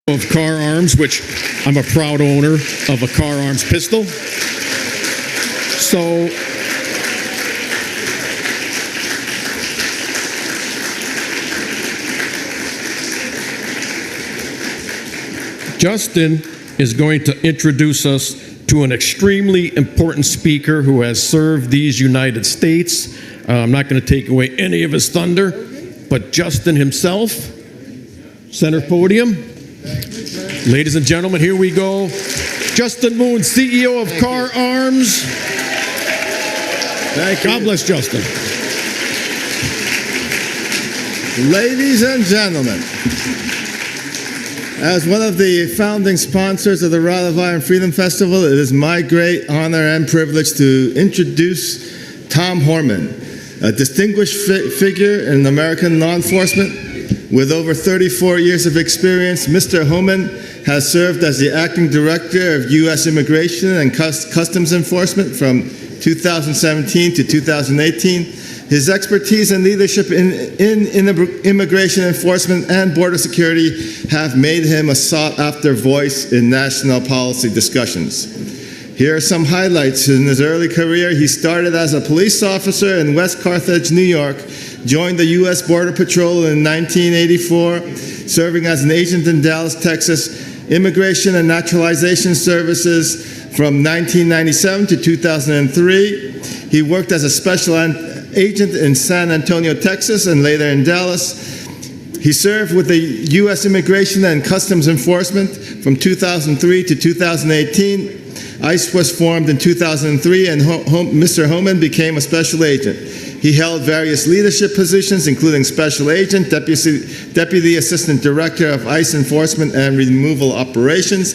Of car arms, which I'm a proud owner of a car arms pistol. So Justin is going to introduce us to an extremely important speaker who has served these United States. I'm not going to take away any of his thunder, but Justin himself, center podium. Ladies and gentlemen, here we go. Justin Moon, CEO of Car Arms. God bless Justin. Ladies and gentlemen, as one of the founding sponsors of the Rod of Iron Freedom Festival, it is my great honor and privilege to introduce Tom Homan, a distinguished figure in American law enforcement. With over 34 years of experience, Mr. Homan has served as the acting director of U.S. Immigration and Customs Enforcement from 2017 to 2018. His expertise and leadership in immigration enforcement and border security have made him a sought-after voice in national policy discussions. Here are some highlights. In his early career, he started as a police officer in West Carthage, New York, joined the U.S. Border Patrol in 1984, serving as an agent in Dallas, Texas, Immigration and Naturalization Services from 1997 to 2003. He worked as a special agent in San Antonio, Texas, and later in Dallas. He served with the U.S. Immigration and Customs Enforcement from 2003 to 2018. ICE was formed in 2003, and Mr. Homan became a special agent. He held various leadership positions, including Special Agent, Deputy Assistant Director of ICE Enforcement and Removal Operations,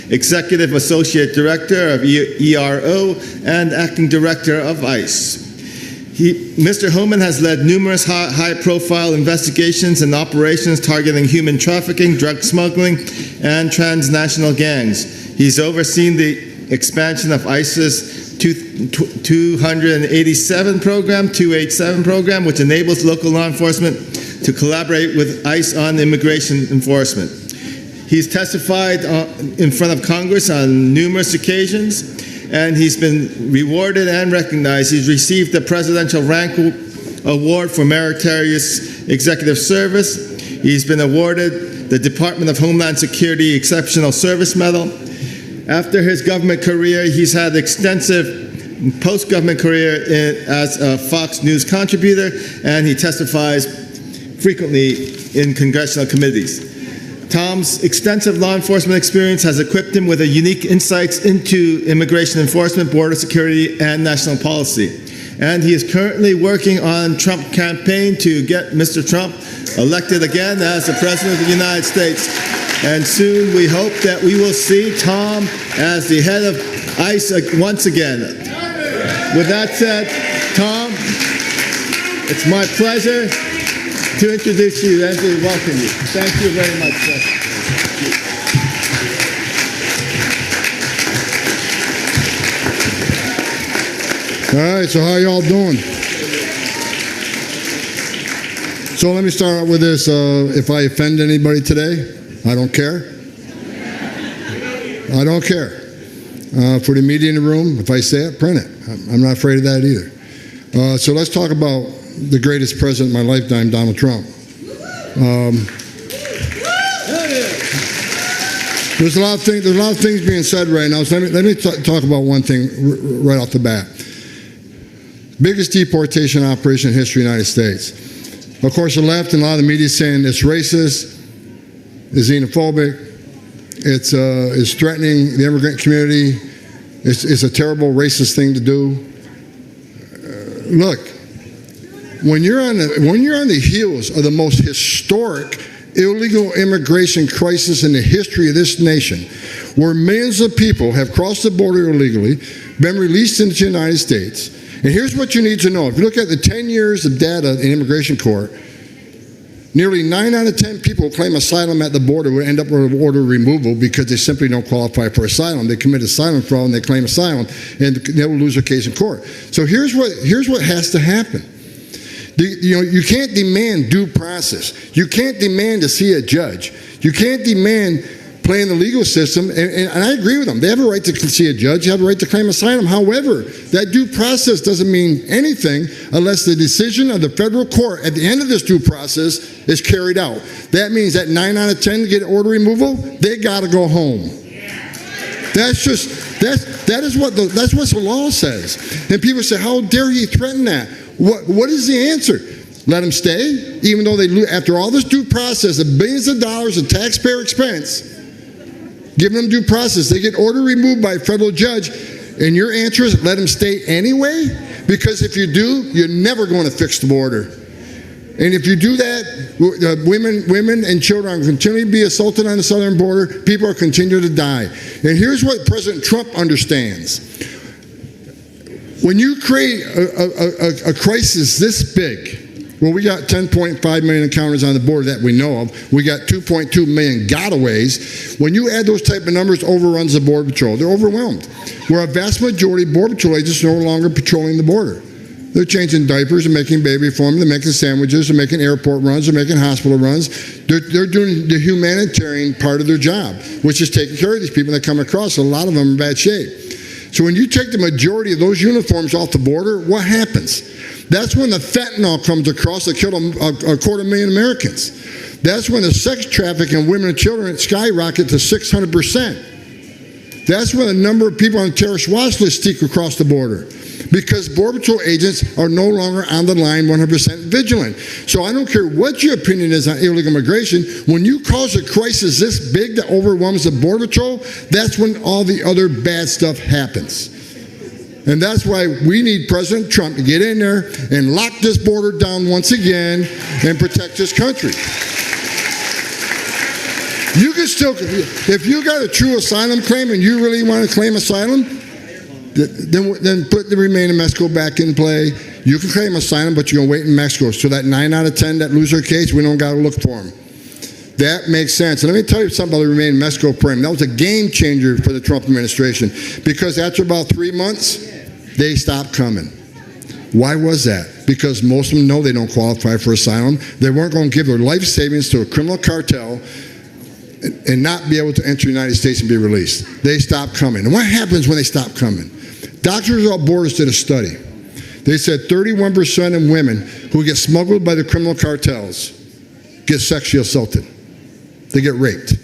Executive Associate Director of ERO, and Acting Director of ICE. Mr. Homan has led numerous high-profile investigations and operations targeting human trafficking, drug smuggling, and transnational gangs. He's overseen the expansion of ICE's 287 program, which enables local law enforcement to collaborate with ICE on immigration enforcement. He's testified in front of Congress on numerous occasions, and he's been rewarded and recognized. He's received the Presidential Rank Award for Meritorious Executive Service. He's been awarded the Department of Homeland Security Exceptional Service Medal. After his government career, he's had extensive post-government career as a Fox News contributor, and he testifies frequently in congressional committees. Tom's extensive law enforcement experience has equipped him with unique insights into immigration enforcement, border security, and national policy. And he is currently working on Trump campaign to get Mr. Trump elected again as the President of the United States. And soon we hope that we will see Tom as the head of ICE once again. With that said, Tom, it's my pleasure to introduce you and to welcome you. Thank you very much, sir. All right, so how y'all doing? So let me start out with this. If I offend anybody today, I don't care. I don't care. For the media in the room, if I say it, print it. I'm not afraid of that either. So let's talk about the greatest president in my lifetime, Donald Trump. There's a lot of things being said right now. So let me talk about one thing right off the bat. Biggest deportation operation in history of the United States. Of course, the left and a lot of the media is saying it's racist, it's xenophobic, it's threatening the immigrant community, it's a terrible racist thing to do. Look, when you're on the heels of the most historic illegal immigration crisis in the history of this nation, where millions of people have crossed the border illegally, been released into the United States, and here's what you need to know. If you look at the 10 years of data in immigration court, nearly 9 out of 10 people who claim asylum at the border will end up with order removal because they simply don't qualify for asylum. They commit asylum fraud and they claim asylum, and they will lose their case in court. So here's what has to happen. You can't demand due process. You can't demand to see a judge. You can't demand playing the legal system, and I agree with them. They have a right to see a judge, they have a right to claim asylum. However, that due process doesn't mean anything unless the decision of the federal court at the end of this due process is carried out. That means that 9 out of 10 get order removal, they got to go home. That's what the law says. And people say, how dare he threaten that? What is the answer? Let them stay, even though after all this due process of billions of dollars of taxpayer expense, giving them due process, they get order removed by a federal judge, and your answer is let them stay anyway? Because if you do, you're never going to fix the border. And if you do that, women and children are continuing to be assaulted on the southern border. People are continuing to die. And here's what President Trump understands. When you create a crisis this big, well, we got 10.5 million encounters on the border that we know of. We got 2.2 million gotaways. When you add those type of numbers, overruns the Border Patrol. They're overwhelmed. Where a vast majority of Border Patrol agents are no longer patrolling the border. They're changing diapers and making baby formula, they're making sandwiches, they're making airport runs, they're making hospital runs. They're doing the humanitarian part of their job, which is taking care of these people that come across. A lot of them are in bad shape. So when you take the majority of those uniforms off the border, what happens? That's when the fentanyl comes across that killed a 250,000 Americans. That's when the sex trafficking of women and children skyrocket to 600%. That's when the number of people on the terrorist watch list seek across the border. Because Border Patrol agents are no longer on the line 100% vigilant. So I don't care what your opinion is on illegal immigration, when you cause a crisis this big that overwhelms the Border Patrol, that's when all the other bad stuff happens. And that's why we need President Trump to get in there and lock this border down once again and protect this country. You can still, if you got a true asylum claim and you really want to claim asylum, then put the Remain in Mexico back in play. You can claim asylum, but you're going to wait in Mexico. So that 9 out of 10 that lose their case, we don't got to look for them. That makes sense. And let me tell you something about the Remain in Mexico program. That was a game changer for the Trump administration because after about 3 months, they stopped coming. Why was that? Because most of them know they don't qualify for asylum. They weren't going to give their life savings to a criminal cartel and not be able to enter the United States and be released. They stopped coming. And what happens when they stop coming? Doctors Without Borders did a study. They said 31% of women who get smuggled by the criminal cartels get sexually assaulted. They get raped.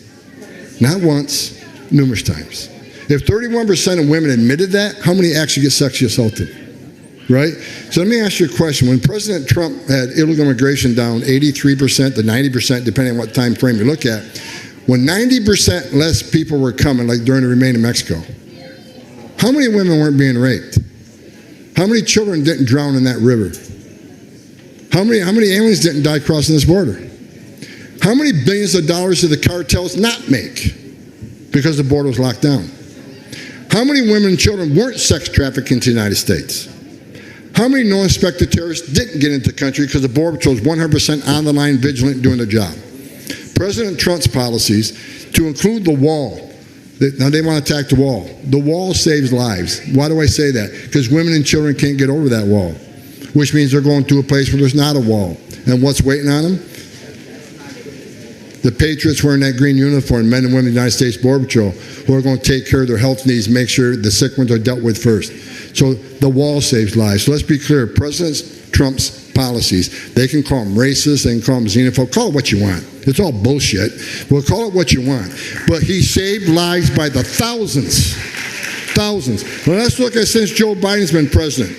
Not once, numerous times. If 31% of women admitted that, how many actually get sexually assaulted? Right? So let me ask you a question. When President Trump had illegal immigration down 83% to 90%, depending on what time frame you look at, when 90% less people were coming, like during the Remain in Mexico, how many women weren't being raped? How many children didn't drown in that river? How many aliens didn't die crossing this border? How many billions of dollars did the cartels not make because the border was locked down? How many women and children weren't sex trafficked into the United States? How many no-inspected terrorists didn't get into the country because the Border Patrol was 100% on the line, vigilant, doing their job? President Trump's policies, to include the wall, now they want to attack the wall. The wall saves lives. Why do I say that? Because women and children can't get over that wall, which means they're going to a place where there's not a wall. And what's waiting on them? The patriots wearing that green uniform, men and women of the United States Border Patrol, who are going to take care of their health needs, make sure the sick ones are dealt with first. So the wall saves lives. So let's be clear. President Trump's policies, they can call them racist, they can call them xenophobe, call it what you want. It's all bullshit. Well, call it what you want. But he saved lives by the thousands. Thousands. Well, let's look at since Joe Biden's been president.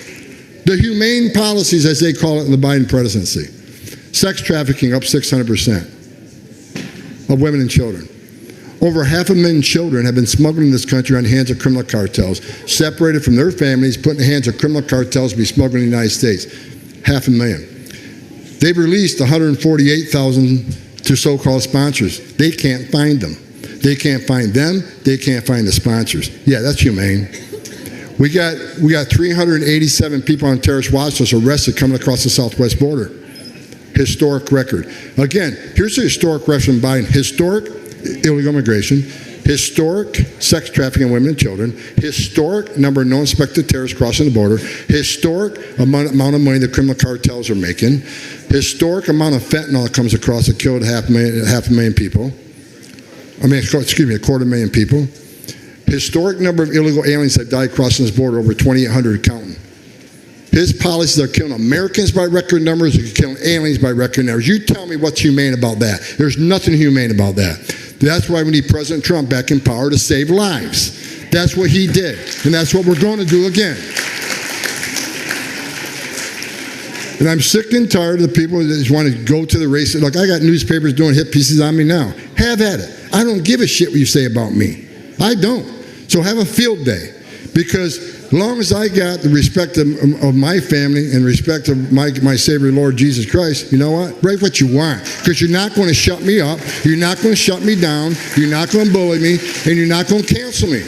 The humane policies, as they call it in the Biden presidency. Sex trafficking up 600% of women and children. Over 500,000 children have been smuggled in this country on the hands of criminal cartels, separated from their families, put in the hands of criminal cartels to be smuggled in the United States. 500,000. They've released 148,000 to so-called sponsors. They can't find them. They can't find them. They can't find the sponsors. Yeah, that's humane. We got 387 people on terrorist watch list arrested coming across the southwest border. Historic record. Again, here's the historic record from Biden. Historic illegal immigration, historic sex trafficking of women and children, historic number of no-inspected terrorists crossing the border, historic amount of money the criminal cartels are making, historic amount of fentanyl that comes across that killed half a million people. 250,000 people. Historic number of illegal aliens have died crossing this border, over 2,800 counting. His policies are killing Americans by record numbers, they're killing aliens by record numbers. You tell me what's humane about that. There's nothing humane about that. That's why we need President Trump back in power to save lives. That's what he did, and that's what we're going to do again. And I'm sick and tired of the people that just want to go to the race. Look, I got newspapers doing hit pieces on me now. Have at it. I don't give a shit what you say about me. I don't. So have a field day. Because as long as I got the respect of my family and respect of my Savior, Lord Jesus Christ, you know what? Write what you want. Because you're not going to shut me up. You're not going to shut me down. You're not going to bully me. And you're not going to cancel me.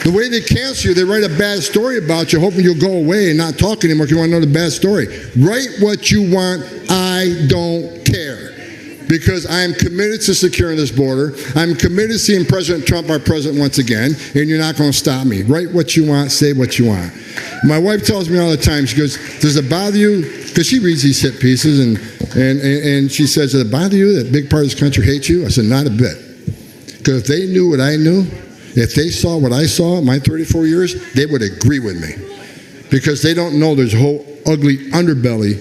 The way they cancel you, they write a bad story about you, hoping you'll go away and not talk anymore because you want to know the bad story. Write what you want. I don't care. Because I am committed to securing this border. I'm committed to seeing President Trump our president once again, and you're not going to stop me. Write what you want, say what you want. My wife tells me all the time, she goes, does it bother you? Because she reads these hit pieces, and she says, does it bother you that a big part of this country hates you? I said, not a bit. Because if they knew what I knew, if they saw what I saw in my 34 years, they would agree with me. Because they don't know there's a whole ugly underbelly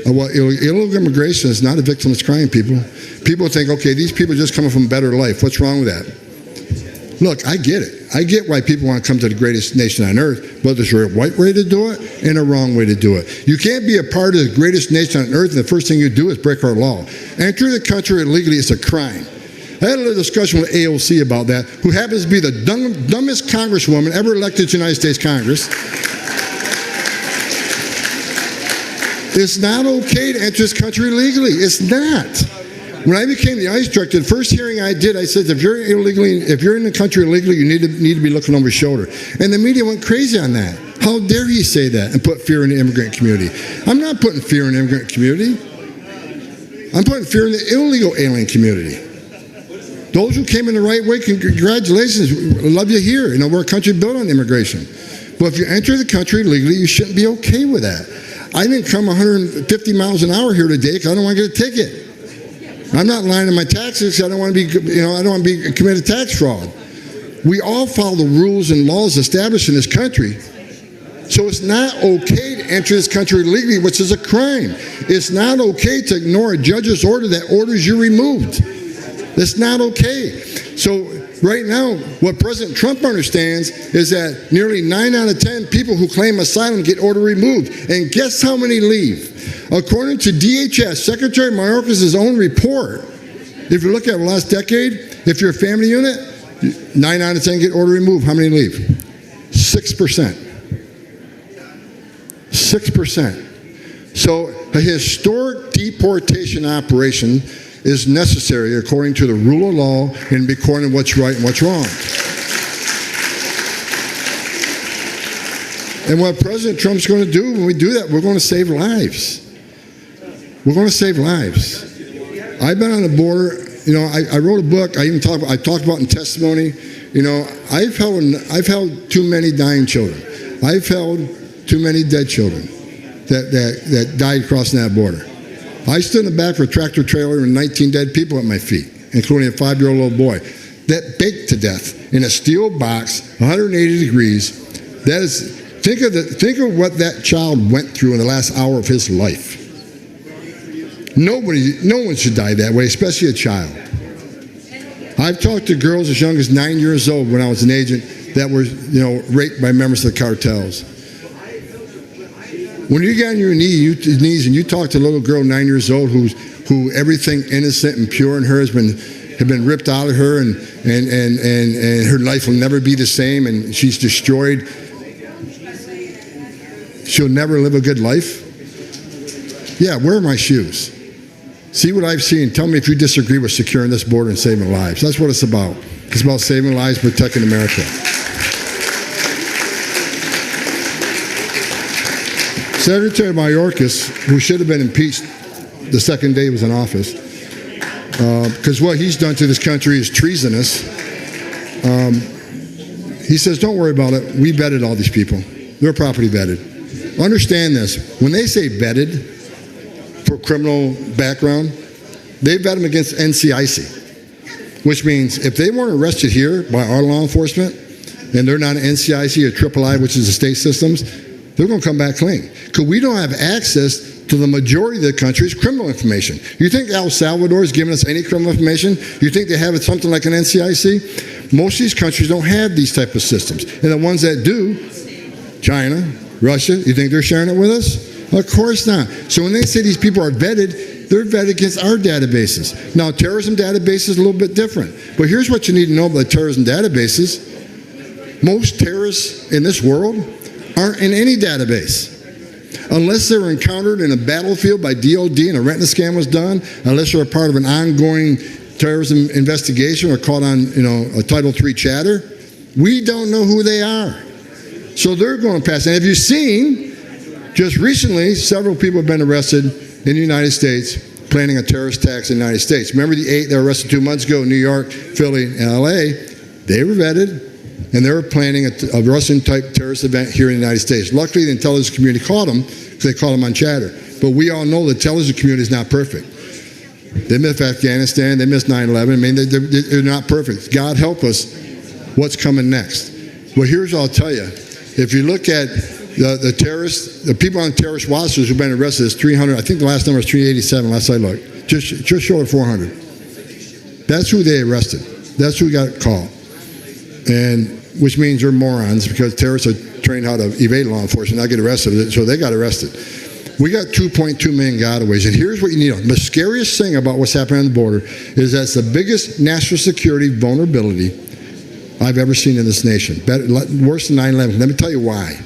of what illegal immigration is. Not a victimless crime, people. People think, okay, these people are just coming from a better life. What's wrong with that? Look, I get it. I get why people want to come to the greatest nation on earth, but there's a right way to do it and a wrong way to do it. You can't be a part of the greatest nation on earth and the first thing you do is break our law. Entering the country illegally is a crime. I had a little discussion with AOC about that, who happens to be the dumbest congresswoman ever elected to the United States Congress. It's not okay to enter this country illegally. It's not. When I became the ICE director, the first hearing I did, I said, if you're in the country illegally, you need to be looking over your shoulder. And the media went crazy on that. How dare he say that and put fear in the immigrant community? I'm not putting fear in the immigrant community. I'm putting fear in the illegal alien community. Those who came in the right way, congratulations. We love you here. You know, we're a country built on immigration. But if you enter the country legally, you shouldn't be okay with that. I didn't come 150 miles an hour here today because I don't want to get a ticket. I'm not lying on my taxes because I don't want to be, I don't want to be committed tax fraud. We all follow the rules and laws established in this country. So it's not okay to enter this country illegally, which is a crime. It's not okay to ignore a judge's order that orders you removed. That's not okay. So right now, what President Trump understands is that nearly 9 out of 10 people who claim asylum get order removed. And guess how many leave? According to DHS, Secretary Mayorkas' own report, if you look at the last decade, if you're a family unit, 9 out of 10 get order removed. How many leave? 6%. 6%. So a historic deportation operation is necessary according to the rule of law and according to what's right and what's wrong. And what President Trump's going to do when we do that, we're going to save lives. We're going to save lives. I've been on the border. I wrote a book. I talked about in testimony. I've held too many dying children. I've held too many dead children that died crossing that border. I stood in the back of a tractor trailer with 19 dead people at my feet, including a 5-year-old little boy that baked to death in a steel box, 180 degrees. That is, think of what that child went through in the last hour of his life. No one should die that way, especially a child. I've talked to girls as young as 9 years old when I was an agent that were, raped by members of the cartels. When you get on your knees and you talk to a little girl 9 years old who everything innocent and pure in her have been ripped out of her and her life will never be the same and she's destroyed. She'll never live a good life. Yeah, where are my shoes? See what I've seen. Tell me if you disagree with securing this border and saving lives. That's what it's about. It's about saving lives, protecting America. Secretary Mayorkas, who should have been impeached the second day he was in office, because what he's done to this country is treasonous. He says, don't worry about it. We vetted all these people. They're property vetted. Understand this. When they say vetted for criminal background, they vet them against NCIC, which means if they weren't arrested here by our law enforcement and they're not an NCIC or III, which is the state systems, they're going to come back clean. Because we don't have access to the majority of the country's criminal information. You think El Salvador is giving us any criminal information? You think they have it something like an NCIC? Most of these countries don't have these type of systems. And the ones that do, China, Russia, you think they're sharing it with us? Of course not. So when they say these people are vetted, they're vetted against our databases. Now, terrorism database is a little bit different. But here's what you need to know about terrorism databases. Most terrorists in this world aren't in any database. Unless they were encountered in a battlefield by DOD and a retina scan was done, unless they're a part of an ongoing terrorism investigation or caught on, a Title III chatter, we don't know who they are. So they're going to pass. And have you seen, just recently, several people have been arrested in the United States planning a terrorist attack in the United States. Remember the 8 that were arrested 2 months ago in New York, Philly, and LA? They were vetted. And they were planning a Russian-type terrorist event here in the United States. Luckily, the intelligence community caught them because they caught them on chatter. But we all know the intelligence community is not perfect. They missed Afghanistan. They missed 9/11. I mean, they're not perfect. God help us. What's coming next? Well, here's what I'll tell you. If you look at the terrorists, the people on terrorist watch lists who've been arrested is 300. I think the last number is 387 last I looked. Just short of 400. That's who they arrested. That's who got caught. And which means they're morons because terrorists are trained how to evade law enforcement, not get arrested. So they got arrested. We got 2.2 million gotaways. And here's what you need to know. The scariest thing about what's happening on the border is that's the biggest national security vulnerability I've ever seen in this nation. Worse than 9/11. Let me tell you why.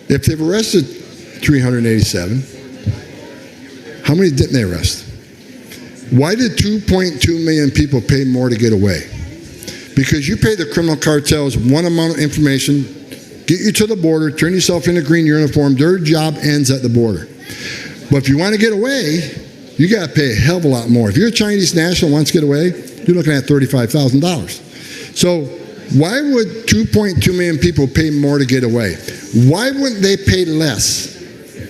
If they've arrested 387, how many didn't they arrest? Why did 2.2 million people pay more to get away? Because you pay the criminal cartels one amount of information, get you to the border, turn yourself in a green uniform, their job ends at the border. But if you want to get away, you got to pay a hell of a lot more. If you're a Chinese national who wants to get away, you're looking at $35,000. So why would 2.2 million people pay more to get away? Why wouldn't they pay less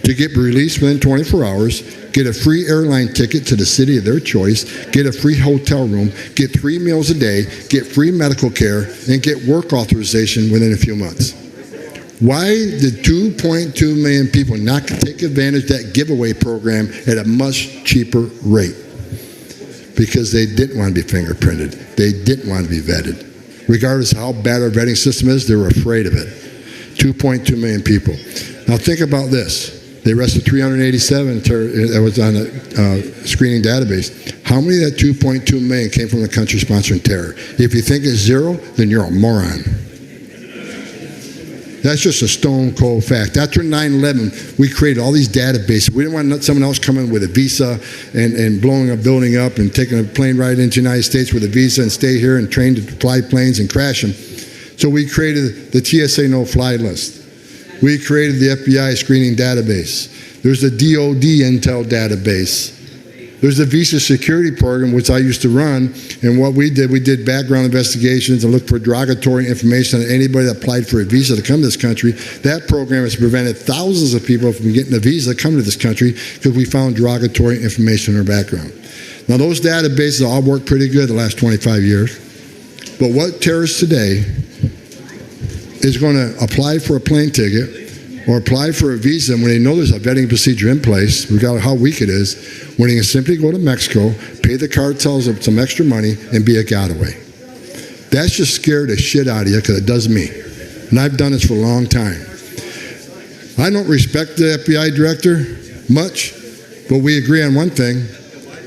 to get released within 24 hours, get a free airline ticket to the city of their choice, get a free hotel room, get 3 meals a day, get free medical care, and get work authorization within a few months? Why did 2.2 million people not take advantage of that giveaway program at a much cheaper rate? Because they didn't want to be fingerprinted. They didn't want to be vetted. Regardless of how bad our vetting system is, they were afraid of it. 2.2 million people. Now think about this. They arrested 387 that was on a screening database. How many of that 2.2 million came from the country sponsoring terror? If you think it's zero, then you're a moron. That's just a stone cold fact. After 9/11, we created all these databases. We didn't want someone else coming with a visa and blowing a building up and taking a plane ride into the United States with a visa and stay here and train to fly planes and crash them. So we created the TSA no-fly list. We created the FBI screening database. There's the DOD intel database. There's the visa security program, which I used to run. And what we did background investigations and looked for derogatory information on anybody that applied for a visa to come to this country. That program has prevented thousands of people from getting a visa to come to this country because we found derogatory information in their background. Now, those databases all worked pretty good the last 25 years. But what terrorists today is going to apply for a plane ticket or apply for a visa when they know there's a vetting procedure in place, regardless of how weak it is, when they can simply go to Mexico, pay the cartels some extra money, and be a getaway. That's just scared the shit out of you because it does me. And I've done this for a long time. I don't respect the FBI director much, but we agree on one thing.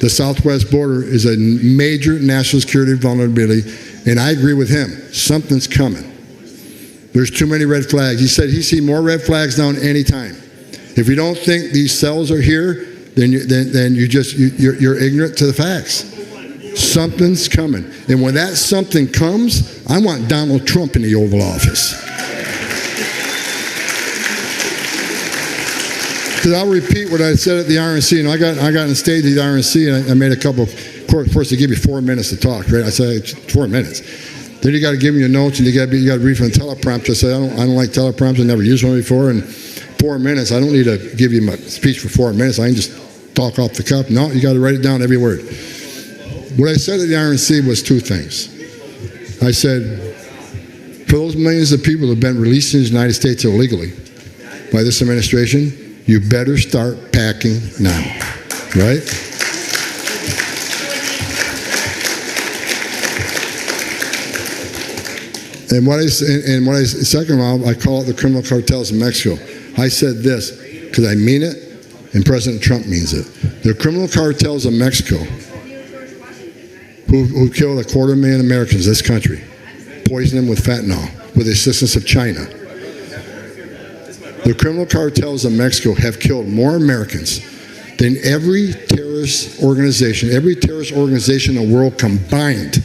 The southwest border is a major national security vulnerability, and I agree with him. Something's coming. There's too many red flags. He said he sees more red flags now than any time. If you don't think these cells are here, then you're ignorant to the facts. Something's coming. And when that something comes, I want Donald Trump in the Oval Office. Because I'll repeat what I said at the RNC. And I got on stage at the RNC and I made a couple, of course they give you 4 minutes to talk, right? I said 4 minutes. Then you got to give me your notes and you got to read from the teleprompter. I said, I don't like teleprompters. I never used one before. And 4 minutes, I don't need to give you my speech for 4 minutes. I can just talk off the cuff. No, you got to write it down, every word. What I said at the RNC was two things. I said, for those millions of people that have been released in the United States illegally by this administration, you better start packing now, right? Second of all, I call it the criminal cartels in Mexico. I said this because I mean it, and President Trump means it. The criminal cartels of Mexico, who killed 250,000 Americans in this country, poisoned them with fentanyl, with the assistance of China. The criminal cartels of Mexico have killed more Americans than every terrorist organization in the world combined.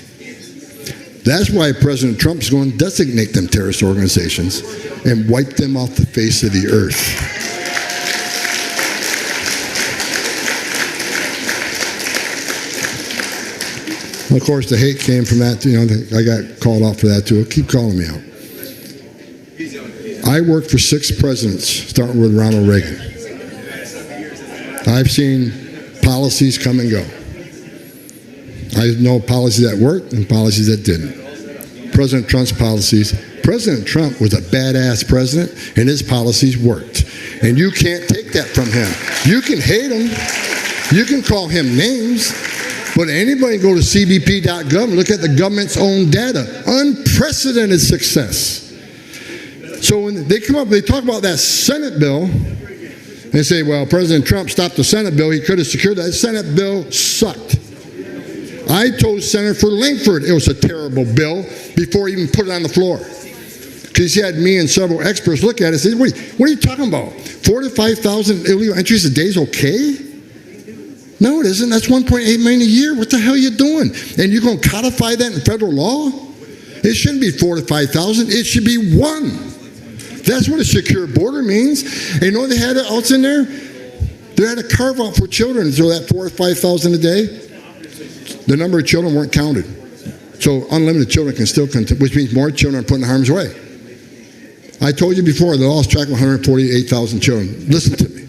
That's why President Trump is going to designate them terrorist organizations and wipe them off the face of the earth. Of course, the hate came from that. I got called out for that too. Keep calling me out. I worked for 6 presidents, starting with Ronald Reagan. I've seen policies come and go. I know policies that worked and policies that didn't. President Trump's policies. President Trump was a badass president, and his policies worked. And you can't take that from him. You can hate him. You can call him names. But anybody go to cbp.gov and look at the government's own data. Unprecedented success. So when they come up, they talk about that Senate bill, and say, well, President Trump stopped the Senate bill. He could have secured that. The Senate bill sucked. I told Senator Langford it was a terrible bill before he even put it on the floor. Because he had me and several experts look at it and say, what are you talking about? 4 to 5,000 illegal entries a day is okay? No, it isn't. That's 1.8 million a year. What the hell are you doing? And you're going to codify that in federal law? It shouldn't be 4 to 5,000. It should be 1. That's what a secure border means. And you know what they had else in there? They had a carve out for children. So that 4 or 5,000 a day, the number of children weren't counted. So unlimited children can still continue, which means more children are put in harm's way. I told you before, the law's tracking 148,000 children. Listen to me.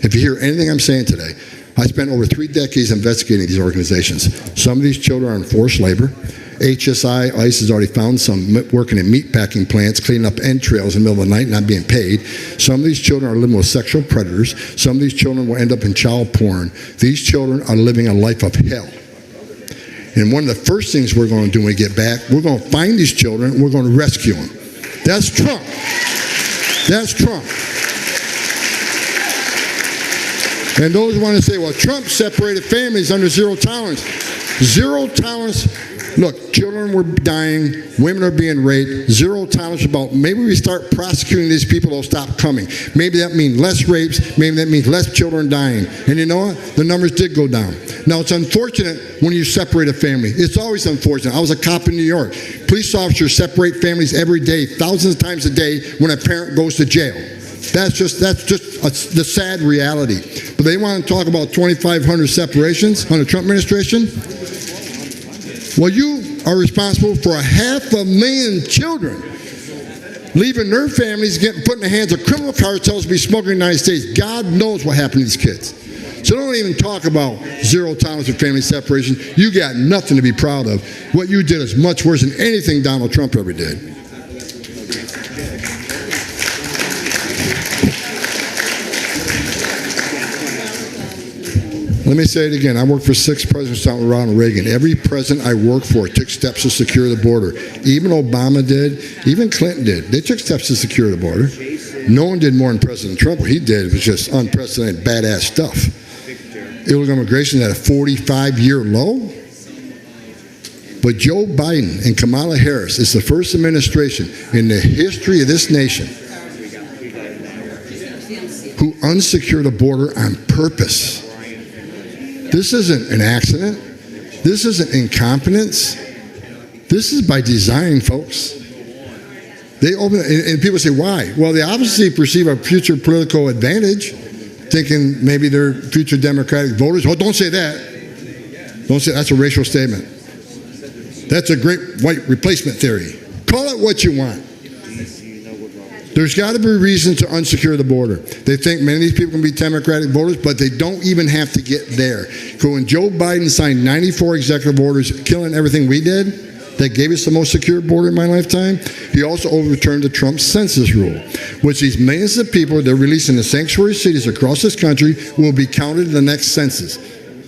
If you hear anything I'm saying today, I spent over 3 decades investigating these organizations. Some of these children are in forced labor. HSI, ICE has already found some working in meat packing plants, cleaning up entrails in the middle of the night, not being paid. Some of these children are living with sexual predators. Some of these children will end up in child porn. These children are living a life of hell. And one of the first things we're going to do when we get back, we're going to find these children and we're going to rescue them. That's Trump. That's Trump. And those who want to say, well, Trump separated families under zero tolerance. Zero tolerance. Look, children were dying, women are being raped, zero tolerance about, maybe we start prosecuting these people, they'll stop coming. Maybe that means less rapes, maybe that means less children dying. And you know what? The numbers did go down. Now, it's unfortunate when you separate a family. It's always unfortunate. I was a cop in New York. Police officers separate families every day, thousands of times a day when a parent goes to jail. That's just the sad reality. But they want to talk about 2,500 separations under the Trump administration. Well, you are responsible for 500,000 children leaving their families, getting put in the hands of criminal cartels to be smoking in the United States. God knows what happened to these kids. So don't even talk about zero tolerance for family separation. You got nothing to be proud of. What you did is much worse than anything Donald Trump ever did. Let me say it again. I worked for 6 presidents starting with Ronald Reagan. Every president I worked for took steps to secure the border. Even Obama did. Even Clinton did. They took steps to secure the border. No one did more than President Trump. What he did was just unprecedented badass stuff. Illegal immigration at a 45-year low. But Joe Biden and Kamala Harris is the first administration in the history of this nation who unsecured the border on purpose. This isn't an accident. This isn't incompetence. This is by design, folks. They open it, and people say, why? Well, they obviously perceive a future political advantage, thinking maybe they're future Democratic voters. Oh, don't say that. Don't say that's a racial statement. That's a great white replacement theory. Call it what you want. There's got to be a reason to unsecure the border. They think many of these people can be Democratic voters, but they don't even have to get there. When Joe Biden signed 94 executive orders killing everything we did, that gave us the most secure border in my lifetime, he also overturned the Trump census rule, which these millions of people they're releasing in sanctuary cities across this country will be counted in the next census,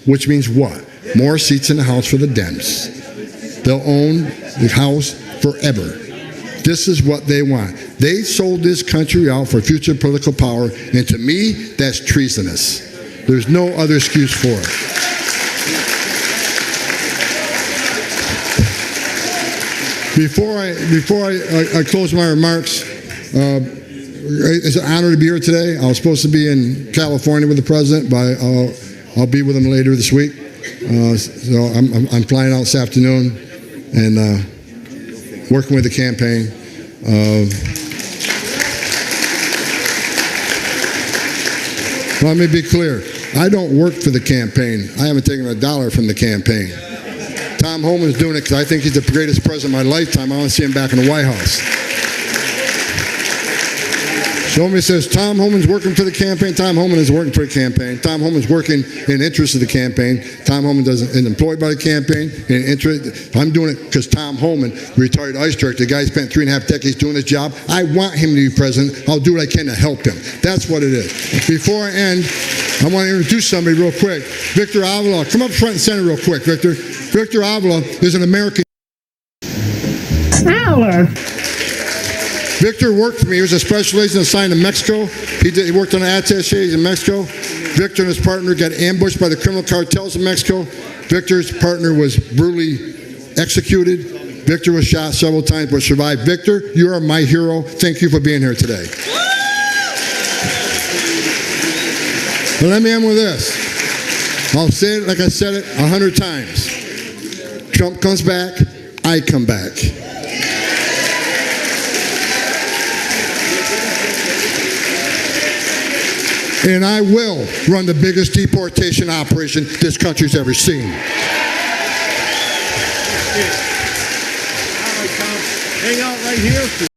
which means what? More seats in the House for the Dems. They'll own the House forever. This is what they want. They sold this country out for future political power, and to me, that's treasonous. There's no other excuse for it. Before I close my remarks, it's an honor to be here today. I was supposed to be in California with the president, but I'll be with him later this week. So I'm flying out this afternoon and working with the campaign. Let me be clear. I don't work for the campaign. I haven't taken a dollar from the campaign. Tom Homan is doing it because I think he's the greatest president of my lifetime. I want to see him back in the White House. Somebody says, Tom Homan's working for the campaign. Tom Homan is working for the campaign. Tom Homan's working in the interest of the campaign. Tom Homan is employed by the campaign. I'm doing it because Tom Homan, retired ICE director, the guy spent 3.5 decades doing his job. I want him to be president. I'll do what I can to help him. That's what it is. Before I end, I want to introduce somebody real quick. Victor Avila. Come up front and center real quick, Victor. Victor Avila is an American. Victor worked for me. He was a special agent assigned to Mexico. He worked on attachés in Mexico. Victor and his partner got ambushed by the criminal cartels in Mexico. Victor's partner was brutally executed. Victor was shot several times but survived. Victor, you are my hero. Thank you for being here today. But let me end with this. I'll say it like I said it 100 times. Trump comes back, I come back. And I will run the biggest deportation operation this country's ever seen. Hang out right here.